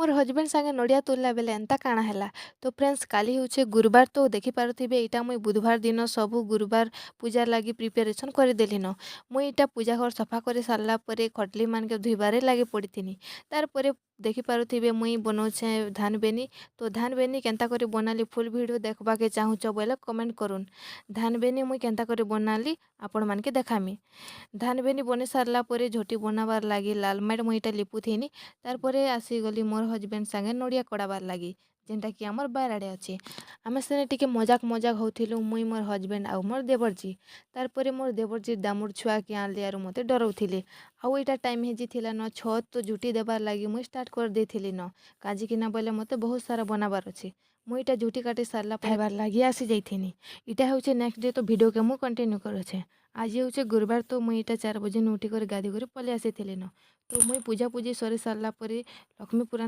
मोर husband सागे नड़िया तुलला बेले एंता काଣା ହେଲା। तो फ्रेंड्स काली होचे गुरुवार तो देखि पारुथिबे एटा मुई बुधवार दिन सबु गुरुवार पूजा लागी प्रिपरेशन कर देलिन। मुई एटा पूजा घर सफा कर सारला परे खटली मान के धुइबारे लागी पड़िथिनी। तार परे देखि पारुथिबे मुई बनौछे धान बेनी। तो धान बेनी केंता करे बनाली फुल वीडियो देखबा के चाहुच बोले कमेंट करून। धान बेनी मुई केंता करे बनाली आपण मान के देखामी। धान बेनी बने सारला परे झोटी बनाबार लागी लाल माइट मुई एटा लिपुथिनी। तार परे आसीगली मोर हजबैंड सागे नड़िया कड़ाबार लागी जेनटा कि आमर बार आड़े अच्छे। आमे सेने टिके मजाक मजाक होथिलु मुई मोर हजबैंड आउ मोर देवरजी। तार परे मोर देवरजी दामुर छुआ के आनले आरु मते डरौथिले। आउ एटा टाइम हेजी थिला न छत तो झुटी देबार लागी मुई स्टार्ट कर देथिली न काजी किना बोले मते बहुत सारा बनाबार अछि। मुई एटा झुटी काटी सारला खाइबार लागी आसी जाइथिनी। इटा होचे नेक्स्ट डे तो वीडियो के मु कंटिन्यू करछे। आज होचे गुरुवार तो मुई एटा 4 बजे उठी कर गाधी कर पले आसी थिली न। तो मुई पूजा पूजी सरी सारला परे लक्ष्मी पुराण